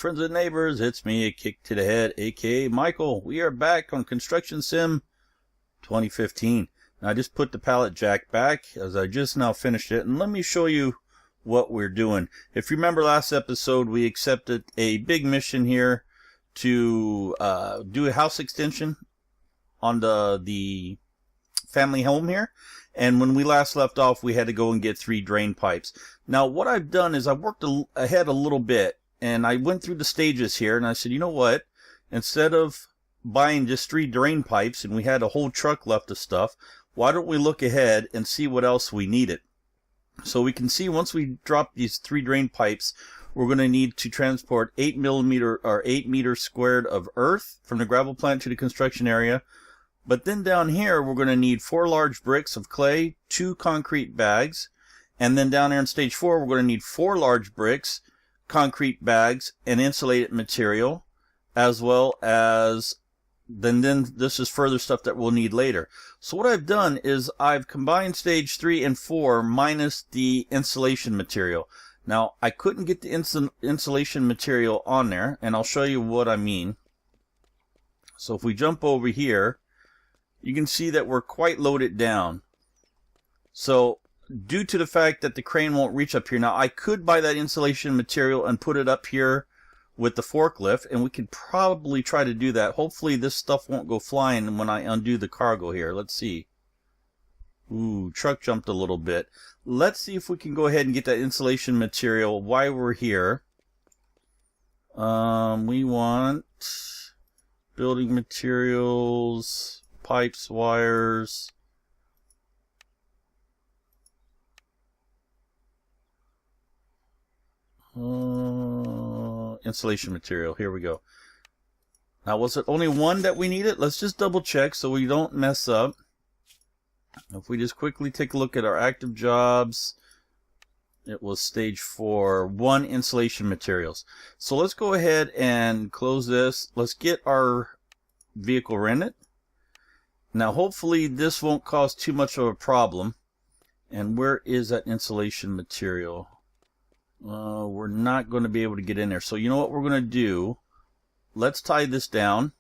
friends and neighbors, it's me, Akiic to the Head, aka Michael. We are back on Construction Sim 2015. Now, I just put the pallet jack back as I just now finished it, and let me show you what we're doing. If you remember last episode, we accepted a big mission here to do a house extension on the family home here. And when we last left off, we had to go and get 3 drain pipes. Now, what I've done is I've worked ahead a little bit, and I went through the stages here, and I said, you know what? Instead of buying just 3 drain pipes, and we had a whole truck left of stuff, why don't we look ahead and see what else we needed? So we can see once we drop these 3 drain pipes, we're going to need to transport 8 meters squared of earth from the gravel plant to the construction area. But then down here, we're going to need 4 large bricks of clay, 2 concrete bags, and then down here in stage 4, we're going to need 4 large bricks, concrete bags, and insulated material, as well as then this is further stuff that we'll need later. So what I've done is I've combined stage 3 and 4 minus the insulation material. Now, I couldn't get the insulation material on there, and I'll show you what I mean. So if we jump over here, you can see that we're quite loaded down. So due to the fact that the crane won't reach up here, now I could buy that insulation material and put it up here with the forklift, and we could probably try to do that. Hopefully this stuff won't go flying when I undo the cargo here. Let's see. Ooh, truck jumped a little bit. Let's see if we can go ahead and get that insulation material while we're here. We want building materials, pipes, wires. Insulation material. Here we go. Now, was it only 1 that we needed? Let's just double check so we don't mess up. If we just quickly take a look at our active jobs, it was stage 4, 1 insulation materials. So let's go ahead and close this. Let's get our vehicle rented. Now, hopefully this won't cause too much of a problem. And where is that insulation material? We're not going to be able to get in there. So you know what we're going to do? Let's tie this down.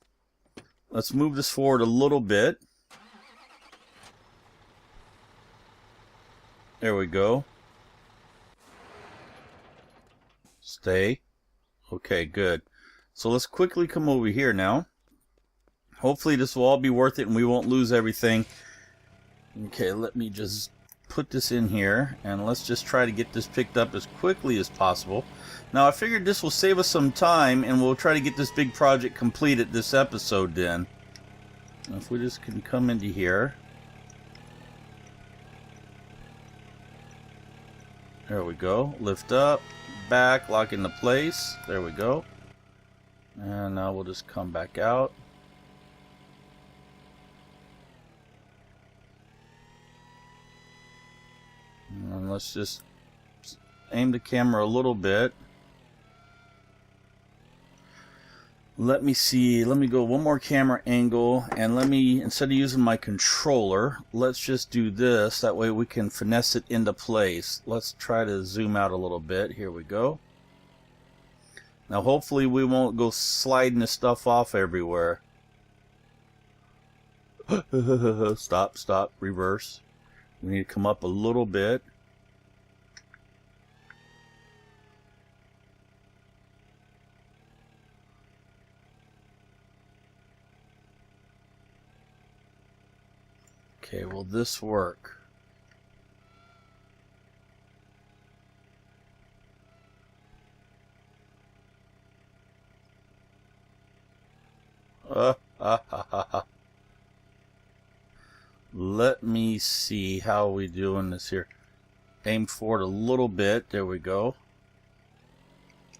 Let's move this forward a little bit. There we go. Stay. Okay, good. So let's quickly come over here now. Hopefully this will all be worth it and we won't lose everything. Okay, let me just put this in here and let's just try to get this picked up as quickly as possible. Now I figured this will save us some time and we'll try to get this big project completed this episode then. Now, if we just can come into here. There we go. Lift up, back, lock into place. There we go. And now we'll just come back out. And let's just aim the camera a little bit. Let me see. Let me go one more camera angle, and let me, instead of using my controller, let's just do this. That way we can finesse it into place. Let's try to zoom out a little bit. Here we go. Now hopefully we won't go sliding this stuff off everywhere. Stop, stop, reverse. We need to come up a little bit. Okay, will this work? Let me see how we doing this here. Aim forward a little bit. There we go.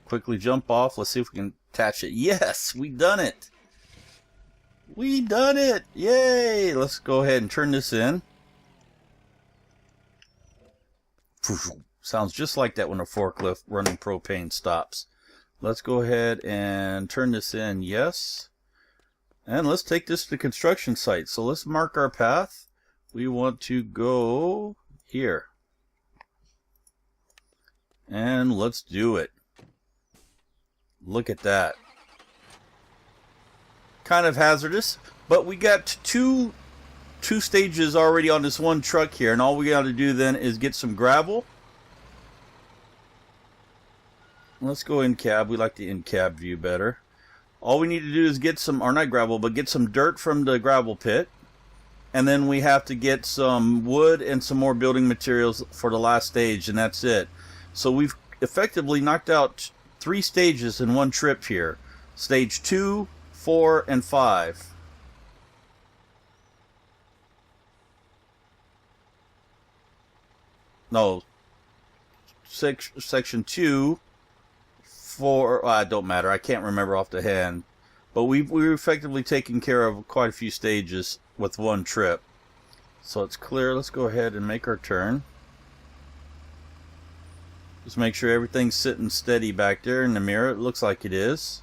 Quickly jump off. Let's see if we can attach it. Yes, we done it. We done it. Yay. Let's go ahead and turn this in. Sounds just like that when a forklift running propane stops. Let's go ahead and turn this in. Yes. And let's take this to the construction site. So let's mark our path. We want to go here. And let's do it. Look at that. Kind of hazardous, but we got two stages already on this one truck here, and all we got to do then is get some gravel. Let's go in cab. We like the in cab view better. All we need to do is get some, or not gravel, but get some dirt from the gravel pit. And then we have to get some wood and some more building materials for the last stage, and that's it. So we've effectively knocked out 3 stages in one trip here. Stage 2, 4, and 5. No. Section 2, 4, it don't matter. I can't remember off the hand. But we're effectively taking care of quite a few stages with one trip. So it's clear. Let's go ahead and make our turn. Just make sure everything's sitting steady back there in the mirror. It looks like it is.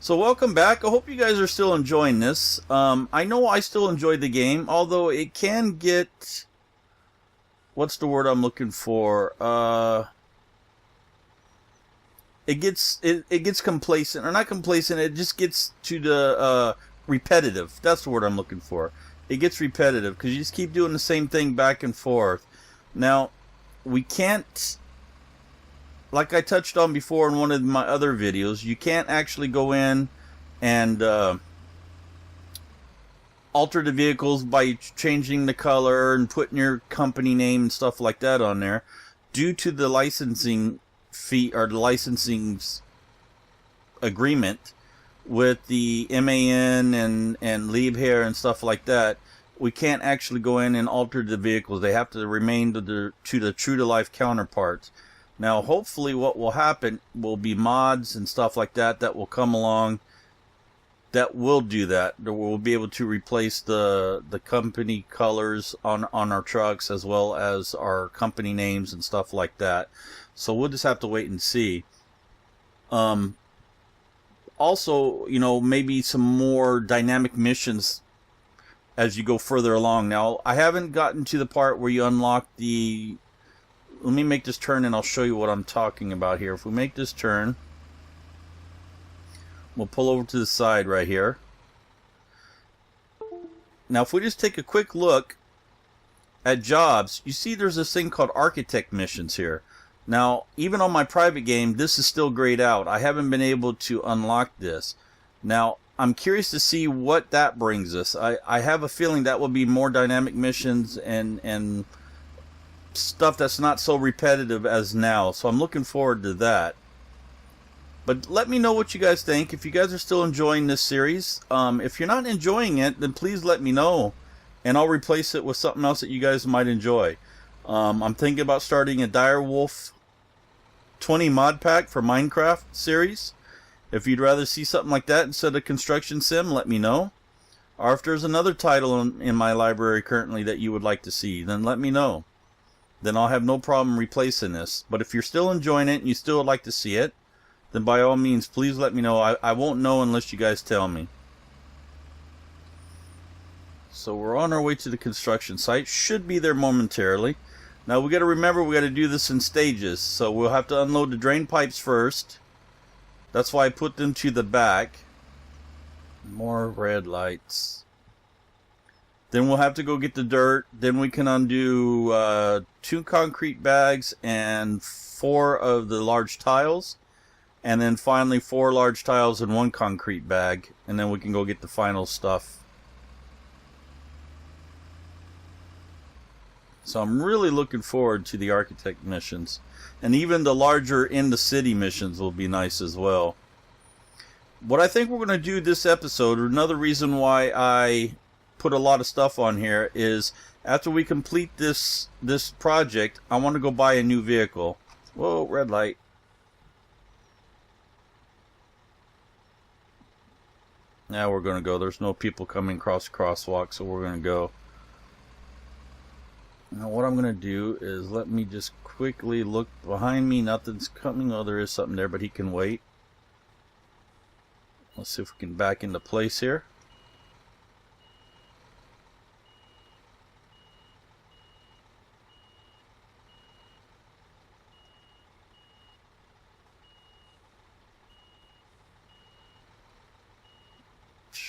So welcome back. I hope you guys are still enjoying this. I know I still enjoy the game, although it can get... What's the word I'm looking for? It gets complacent, or not complacent, it just gets to the repetitive. That's the word I'm looking for. It gets repetitive because you just keep doing the same thing back and forth. Now, we can't, like I touched on before in one of my other videos, you can't actually go in and alter the vehicles by changing the color and putting your company name and stuff like that on there due to the licensing fee, or the licensing agreement with the MAN and Liebherr and stuff like that. We can't actually go in and alter the vehicles. They have to remain to the true to life counterparts. Now hopefully what will happen will be mods and stuff like that that will come along that will do that. We'll be able to replace the company colors on our trucks, as well as our company names and stuff like that. So we'll just have to wait and see. Also, you know, maybe some more dynamic missions as you go further along. Now, I haven't gotten to the part where you unlock the... Let me make this turn and I'll show you what I'm talking about here. If we make this turn, we'll pull over to the side right here. Now, if we just take a quick look at jobs, you see there's this thing called architect missions here. Now, even on my private game, this is still grayed out. I haven't been able to unlock this. Now, I'm curious to see what that brings us. I have a feeling that will be more dynamic missions and stuff that's not so repetitive as now. So I'm looking forward to that. But let me know what you guys think. If you guys are still enjoying this series. If you're not enjoying it, then please let me know. And I'll replace it with something else that you guys might enjoy. I'm thinking about starting a Direwolf 20 mod pack for Minecraft series. If you'd rather see something like that instead of construction sim, let me know. Or if there's another title in my library currently that you would like to see, then let me know. Then I'll have no problem replacing this. But if you're still enjoying it and you still would like to see it, then by all means, please let me know. I won't know unless you guys tell me. So we're on our way to the construction site. Should be there momentarily. Now we got to remember we got to do this in stages. So we'll have to unload the drain pipes first. That's why I put them to the back. More red lights. Then we'll have to go get the dirt. Then we can undo 2 concrete bags and 4 of the large tiles. And then finally 4 large tiles and 1 concrete bag. And then we can go get the final stuff. So I'm really looking forward to the architect missions. And even the larger in the city missions will be nice as well. What I think we're going to do this episode, or another reason why I put a lot of stuff on here, is after we complete this project, I want to go buy a new vehicle. Whoa, red light. Now we're going to go. There's no people coming across the crosswalk, so we're going to go. Now what I'm going to do is let me just quickly look behind me. Nothing's coming. Oh, there is something there, but he can wait. Let's see if we can back into place here.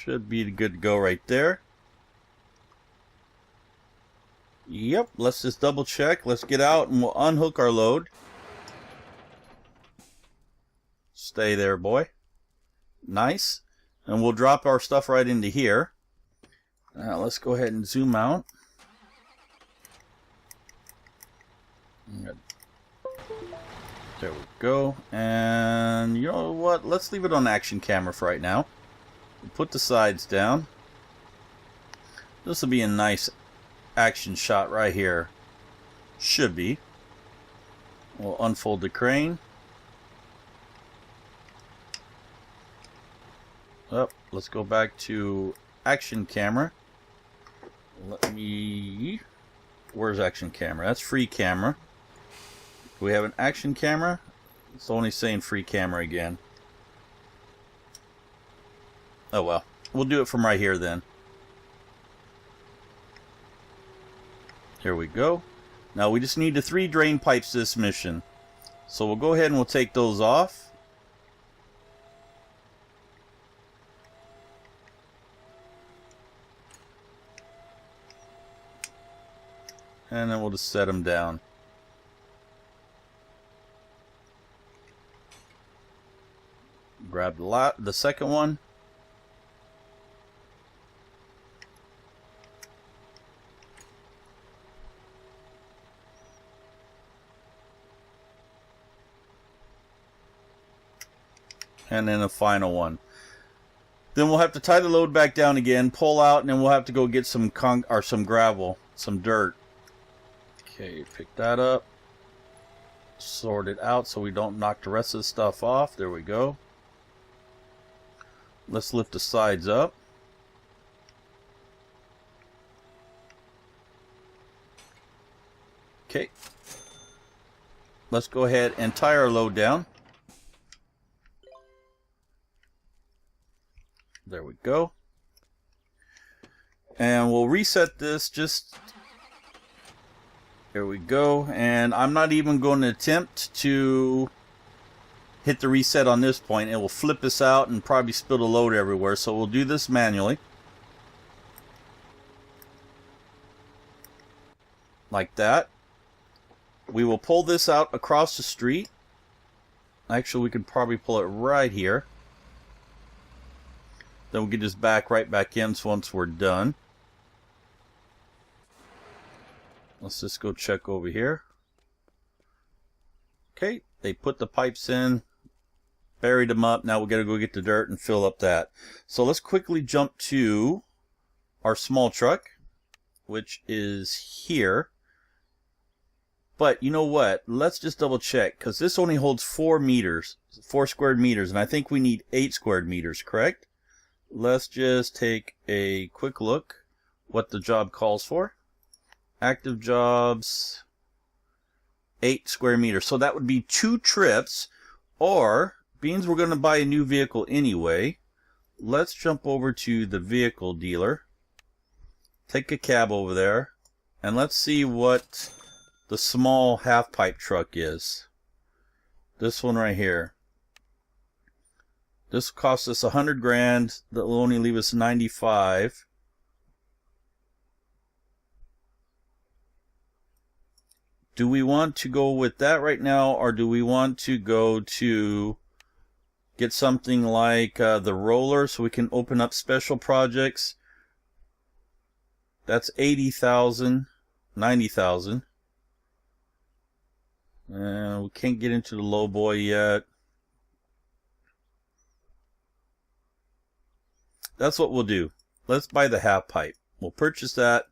Should be good to go right there. Yep, let's just double check. Let's get out and we'll unhook our load. Stay there, boy. Nice. And we'll drop our stuff right into here. Now let's go ahead and zoom out. Good. There we go. And you know what? Let's leave it on action camera for right now. We'll put the sides down. This will be a nice action shot right here. Should be. We'll unfold the crane. Up. Let's go back to action camera. Let me... Where's action camera? That's free camera. Do we have an action camera? It's only saying free camera again. Oh well. We'll do it from right here then. Here we go. Now we just need the 3 drain pipes this mission. So we'll go ahead and we'll take those off. And then we'll just set them down. Grab the second one. And then a final one. Then we'll have to tie the load back down again, pull out, and then we'll have to go get some gravel, some dirt. Okay, pick that up. Sort it out so we don't knock the rest of the stuff off. There we go. Let's lift the sides up. Okay. Let's go ahead and tie our load down. There we go. And we'll reset this just... There we go. And I'm not even going to attempt to hit the reset on this point. It will flip us out and probably spill the load everywhere. So we'll do this manually. Like that. We will pull this out across the street. Actually, we could probably pull it right here. Then we'll get this right back in once we're done. Let's just go check over here. Okay, they put the pipes in, buried them up. Now we got to go get the dirt and fill up that. So let's quickly jump to our small truck, which is here. But you know what? Let's just double check, because this only holds 4 meters, 4 squared meters, and I think we need 8 squared meters, correct? Let's just take a quick look what the job calls for. Active jobs, 8 square meters. So that would be 2 trips, or, being we're going to buy a new vehicle anyway, let's jump over to the vehicle dealer, take a cab over there, and let's see what the small half pipe truck is. This one right here. This costs us 100 grand. That will only leave us 95. Do we want to go with that right now, or do we want to go to get something like the roller so we can open up special projects? That's 80,000, 90,000. We can't get into the low boy yet. That's what we'll do. Let's buy the half pipe. We'll purchase that.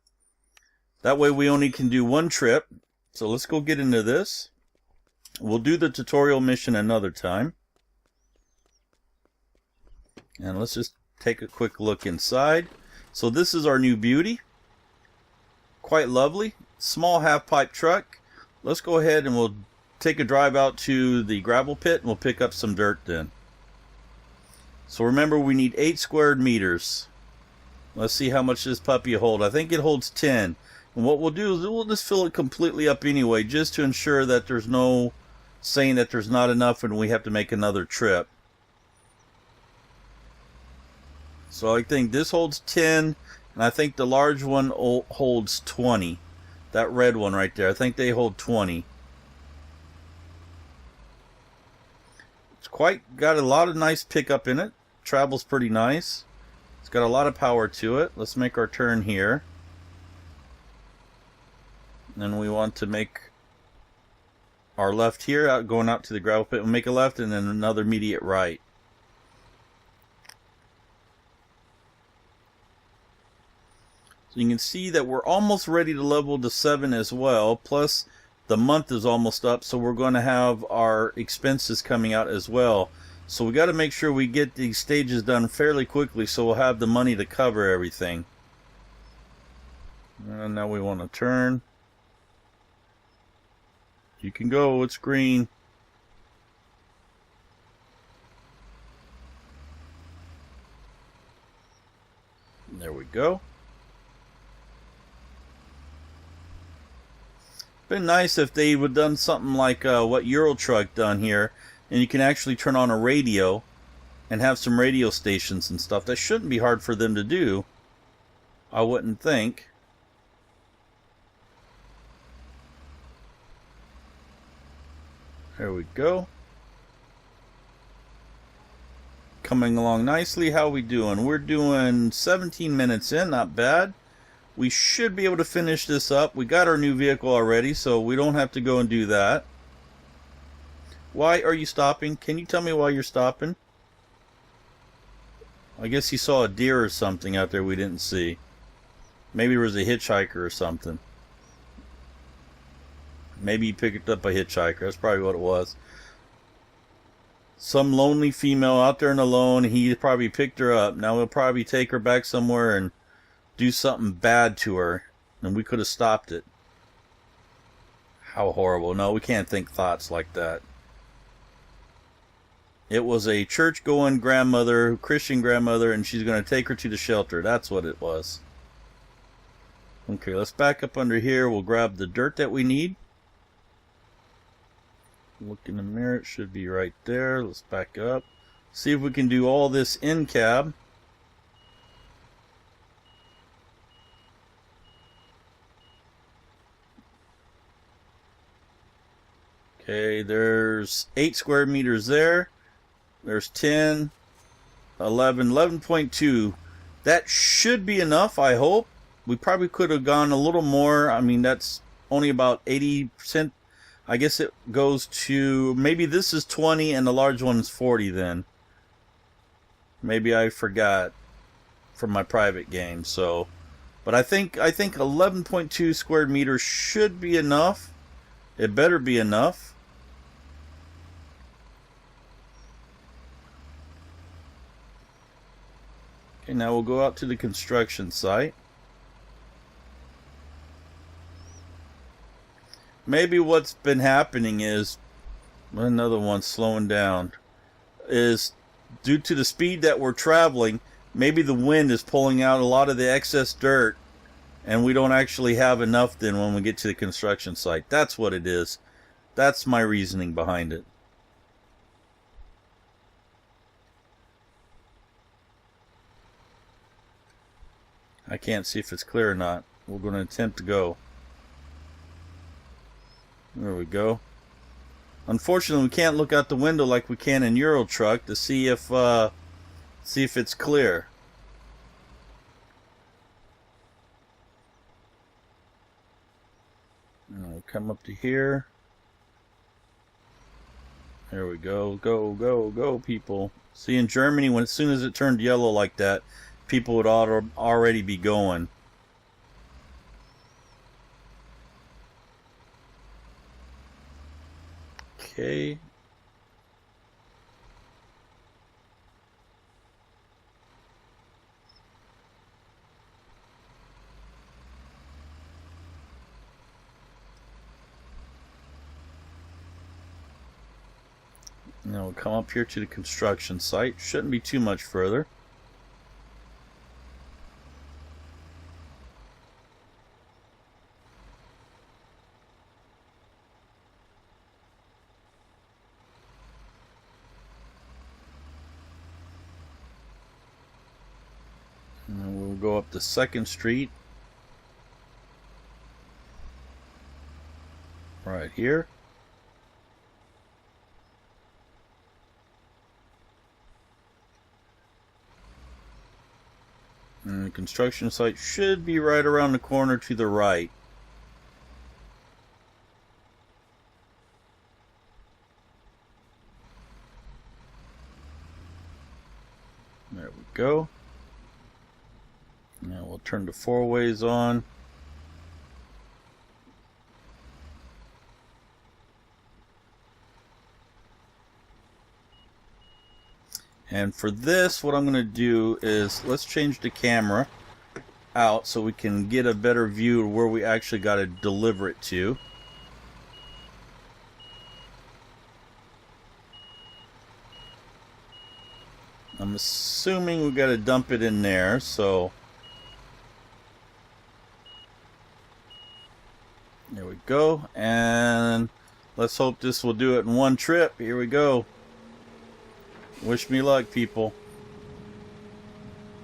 That way we only can do 1 trip. So let's go get into this. We'll do the tutorial mission another time. And let's just take a quick look inside. So this is our new beauty. Quite lovely. Small half pipe truck. Let's go ahead and we'll take a drive out to the gravel pit and we'll pick up some dirt then. So remember, we need 8 squared meters. Let's see how much this puppy holds. I think it holds 10. And what we'll do is we'll just fill it completely up anyway, just to ensure that there's no saying that there's not enough and we have to make another trip. So I think this holds 10, and I think the large one holds 20. That red one right there, I think they hold 20. It's got a lot of nice pickup in it. Travels pretty nice. It's got a lot of power to it. Let's make our turn here. Then we want to make our left here, going out to the gravel pit. We'll make a left and then another immediate right. So you can see that we're almost ready to level to 7 as well. Plus the month is almost up, so we're going to have our expenses coming out as well. So we got to make sure we get these stages done fairly quickly so we'll have the money to cover everything. And now we want to turn. You can go, it's green. There we go. Been nice if they would have done something like what Euro Truck done here, and you can actually turn on a radio and have some radio stations and stuff. That shouldn't be hard for them to do, I wouldn't think. There we go. Coming along nicely. How we doing? We're doing 17 minutes in, not bad. We should be able to finish this up. We got our new vehicle already, so we don't have to go and do that. Why are you stopping? Can you tell me why you're stopping? I guess you saw a deer or something out there we didn't see. Maybe there was a hitchhiker or something. Maybe you picked up a hitchhiker. That's probably what it was. Some lonely female out there and alone. He probably picked her up. Now he'll probably take her back somewhere and do something bad to her. And we could have stopped it. How horrible. No, we can't think thoughts like that. It was a church-going grandmother, Christian grandmother, and she's going to take her to the shelter. That's what it was. Okay, let's back up under here. We'll grab the dirt that we need. Look in the mirror, it should be right there. Let's back up. See if we can do all this in cab. Okay, there's 8 square meters there. There's 10, 11, 11.2. That should be enough, I hope. We probably could have gone a little more. I mean, that's only about 80%. I guess it goes to, maybe this is 20 and the large one is 40 then. Maybe I forgot from my private game. So, but I think 11.2 square meters should be enough. It better be enough. Okay, now we'll go out to the construction site. Maybe what's been happening is, another one slowing down, is due to the speed that we're traveling, maybe the wind is pulling out a lot of the excess dirt and we don't actually have enough then when we get to the construction site. That's what it is. That's my reasoning behind it. I can't see if it's clear or not. We're going to attempt to go. There we go. Unfortunately, we can't look out the window like we can in Euro Truck to see if it's clear. Come up to here. There we go. Go, go, go, people. See, in Germany, as soon as it turned yellow like that, people would already be going. Okay. Now we'll come up here to the construction site. Shouldn't be too much further. go up to 2nd Street. Right here. And the construction site should be right around the corner to the right. There we go. Now we'll turn the 4-ways on. And for this, what I'm going to do is let's change the camera out so we can get a better view of where we actually got to deliver it to. I'm assuming we got to dump it in there, so there we go. And let's hope this will do it in one trip. Here we go. Wish me luck, people.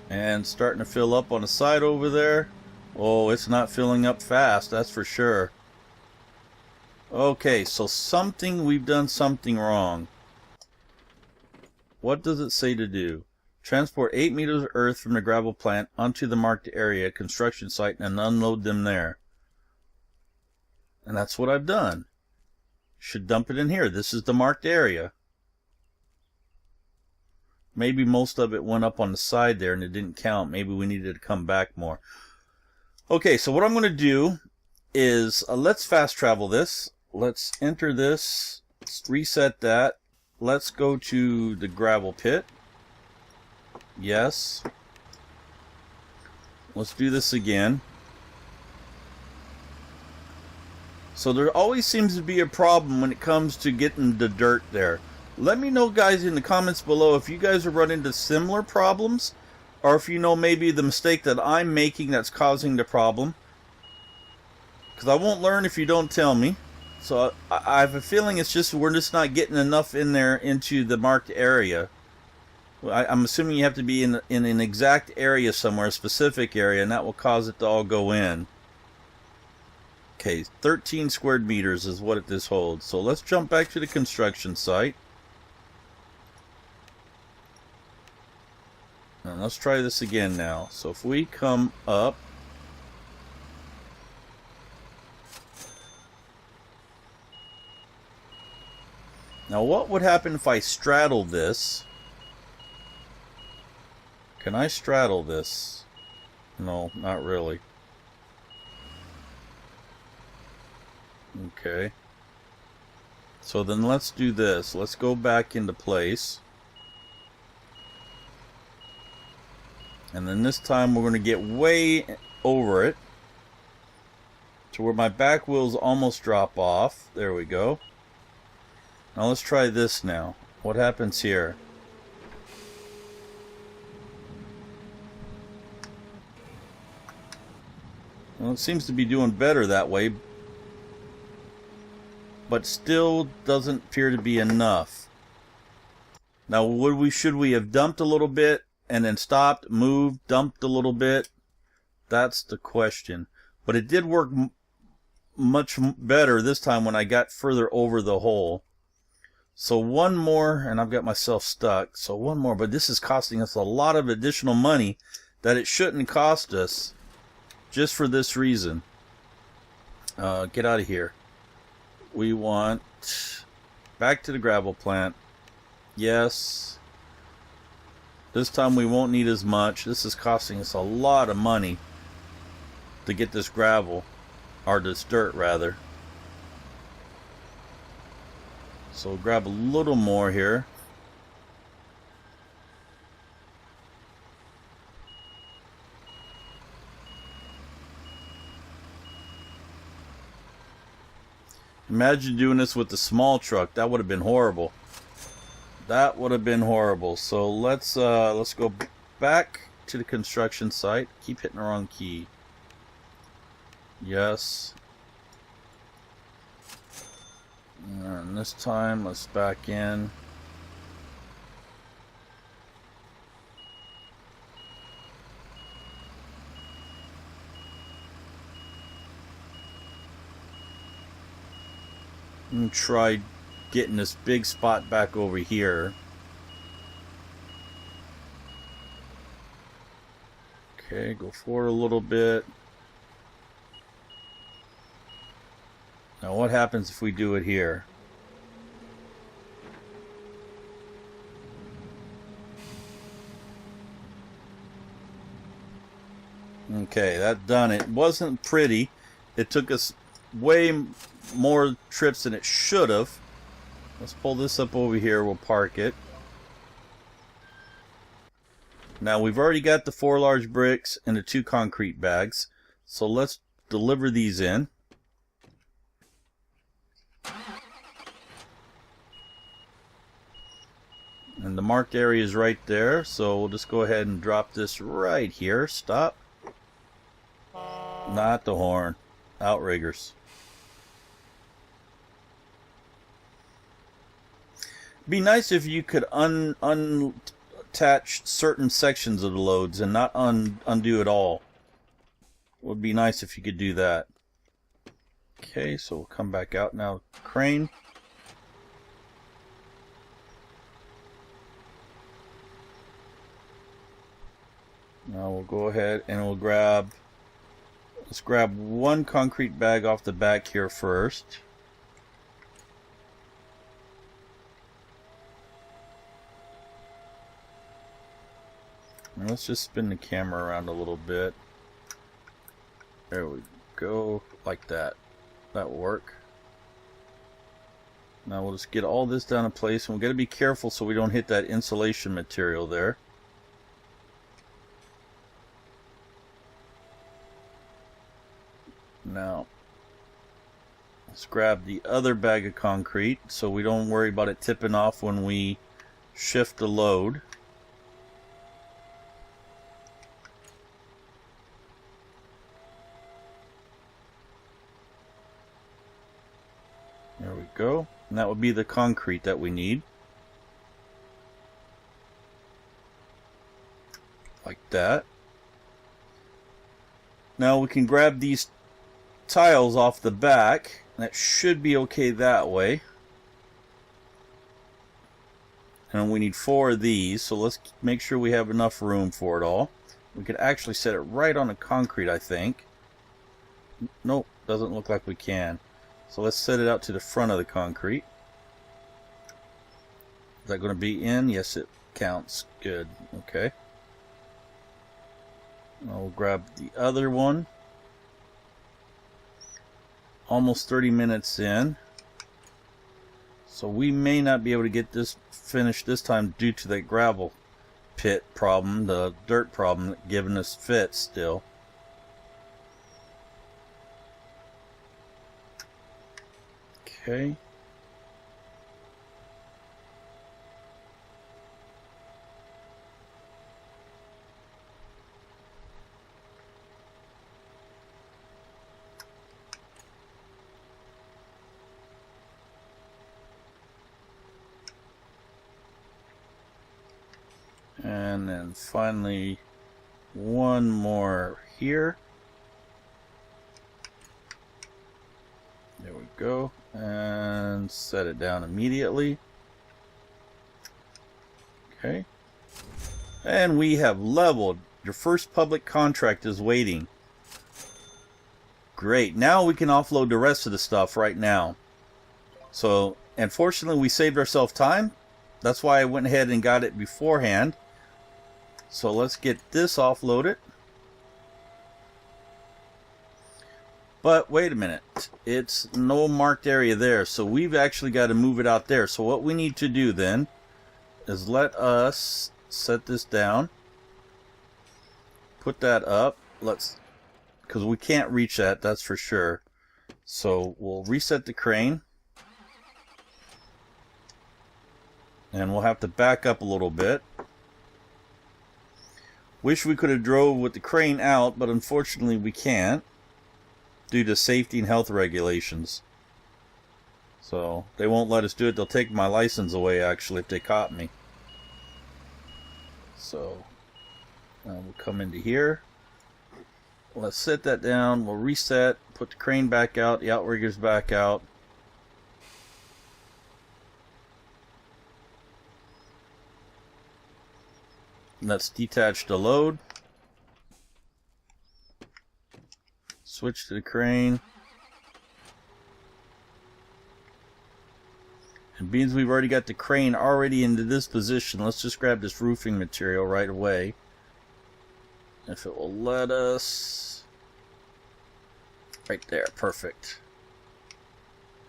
And starting to fill up on the side over there. Oh, it's not filling up fast, that's for sure. Okay, so we've done something wrong. What does it say to do? Transport 8 meters of earth from the gravel plant onto the marked area, construction site, and unload them there. And that's what I've done. Should dump it in here. This is the marked area. Maybe most of it went up on the side there and it didn't count. Maybe we needed to come back more. Okay, so what I'm going to do is let's fast travel this. Let's enter this. Let's reset that. Let's go to the gravel pit. Yes. Let's do this again. So there always seems to be a problem when it comes to getting the dirt there. Let me know, guys, in the comments below if you guys are running into similar problems, or if you know maybe the mistake that I'm making that's causing the problem. Because I won't learn if you don't tell me. So I have a feeling it's just we're just not getting enough in there into the marked area. I'm assuming you have to be in an exact area somewhere, a specific area, and that will cause it to all go in. Okay, 13 square meters is what this holds. So let's jump back to the construction site. And let's try this again now. So if we come up, now what would happen if I straddle this? Can I straddle this? No, not really. Okay. So then let's do this. Let's go back into place. And then this time we're going to get way over it to where my back wheels almost drop off. There we go. Now let's try this now. What happens here? Well, it seems to be doing better that way, but still doesn't appear to be enough. Now should we have dumped a little bit and then stopped, moved, dumped a little bit? That's the question. But it did work much better this time when I got further over the hole. So one more, and I've got myself stuck. So one more, but this is costing us a lot of additional money that it shouldn't cost us just for this reason. Get out of here. We want back to the gravel plant. Yes. This time we won't need as much. This is costing us a lot of money to get this gravel, or this dirt rather. So we'll grab a little more here. Imagine doing this with the small truck. That would have been horrible. That would have been horrible. So let's go back to the construction site. Keep hitting the wrong key. Yes. And this time, let's back in. And try getting this big spot back over here. Okay, go forward a little bit. Now what happens if we do it here? Okay, that done it. It wasn't pretty. It took us way more trips than it should have. Let's pull this up over here. We'll park it. Now we've already got the 4 large bricks and the 2 concrete bags. So let's deliver these in. And the marked area is right there. So we'll just go ahead and drop this right here. Stop. Not the horn. Outriggers. Be nice if you could unattach certain sections of the loads and not undo it all. Would be nice if you could do that. Okay, so we'll come back out now. Crane. Now we'll go ahead and we'll grab, let's grab 1 concrete bag off the back here first. And let's just spin the camera around a little bit. There we go, like that. That'll work. Now we'll just get all this down in place, and we've got to be careful so we don't hit that insulation material there. Now, let's grab the other bag of concrete so we don't worry about it tipping off when we shift the load. There we go. And that would be the concrete that we need. Like that. Now we can grab these tiles off the back. That should be okay that way. And we need 4 of these, so let's make sure we have enough room for it all. We could actually set it right on the concrete, I think. Nope, doesn't look like we can. So let's set it out to the front of the concrete. Is that going to be in? Yes, it counts. Good. Okay. I'll grab the other one. Almost 30 minutes in. So we may not be able to get this finished this time due to that gravel pit problem, the dirt problem giving us fits still. Okay. And then finally one more here. There we go. And set it down immediately. Okay. And we have leveled. Your first public contract is waiting. Great. Now we can offload the rest of the stuff right now. So, unfortunately, we saved ourselves time. That's why I went ahead and got it beforehand. So let's get this offloaded. But wait a minute, it's no marked area there, so we've actually got to move it out there. So what we need to do then is let us set this down, put that up, because we can't reach that, that's for sure. So we'll reset the crane, and we'll have to back up a little bit. Wish we could have drove with the crane out, but unfortunately we can't, due to safety and health regulations. So they won't let us do it. They'll take my license away actually if they caught me. So we'll come into here. Let's set that down. We'll reset, put the crane back out, the outriggers back out. Let's detach the load. Switch to the crane. And being we've already got the crane already into this position, let's just grab this roofing material right away. If it will let us. Right there, perfect.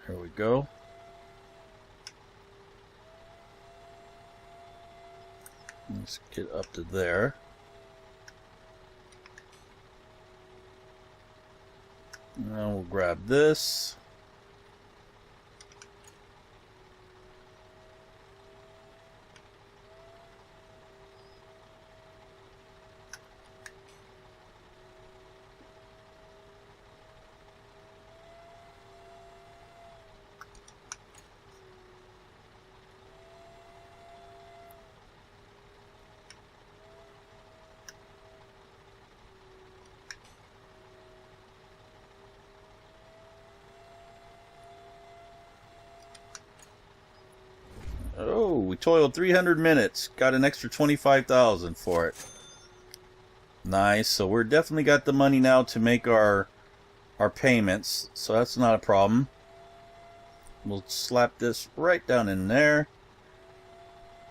There we go. Let's get up to there. Now we'll grab this. Oh, we toiled 300 minutes. Got an extra 25,000 for it. Nice. So we're definitely got the money now to make our payments. So that's not a problem. We'll slap this right down in there.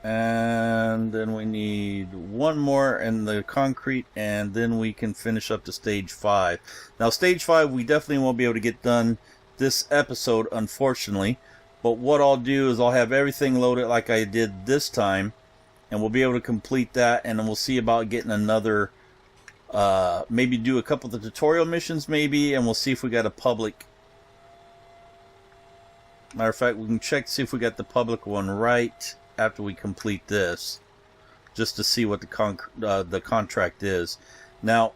And then we need one more in the concrete, and then we can finish up to stage 5. Now stage 5 we definitely won't be able to get done this episode, unfortunately. But what I'll do is I'll have everything loaded like I did this time, and we'll be able to complete that, and then we'll see about getting another, maybe do a couple of the tutorial missions maybe, and we'll see if we got a public. Matter of fact, we can check to see if we got the public one right after we complete this, just to see what the contract is. Now,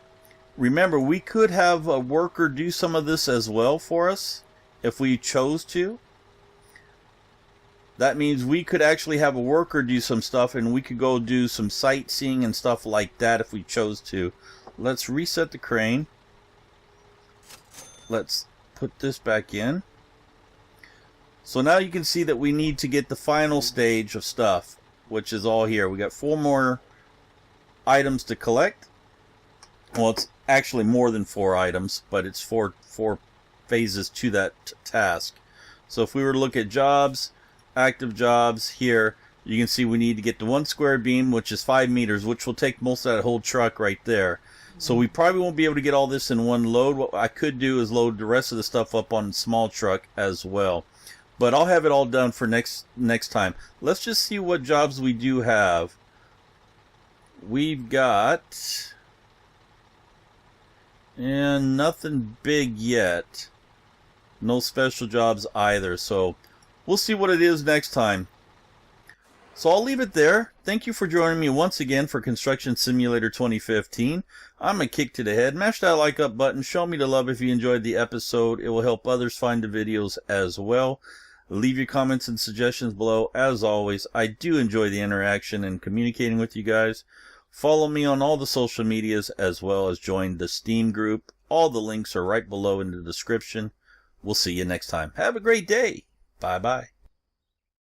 remember, we could have a worker do some of this as well for us if we chose to. That means we could actually have a worker do some stuff, and we could go do some sightseeing and stuff like that if we chose to. Let's reset the crane. Let's put this back in. So now you can see that we need to get the final stage of stuff, which is all here. We got 4 more items to collect. Well, it's actually more than 4 items, but it's four phases to that task. So if we were to look at jobs, active jobs here, you can see we need to get the 1 square beam, which is 5 meters, which will take most of that whole truck right there. So we probably won't be able to get all this in one load. What I could do is load the rest of the stuff up on a small truck as well. But I'll have it all done for next time. Let's just see what jobs we do have. We've got and nothing big yet. No special jobs either. So we'll see what it is next time. So I'll leave it there. Thank you for joining me once again for Construction Simulator 2015. I'm Akiic to the head. Mash that like up button. Show me the love if you enjoyed the episode. It will help others find the videos as well. Leave your comments and suggestions below. As always, I do enjoy the interaction and communicating with you guys. Follow me on all the social medias as well as join the Steam group. All the links are right below in the description. We'll see you next time. Have a great day. Bye-bye.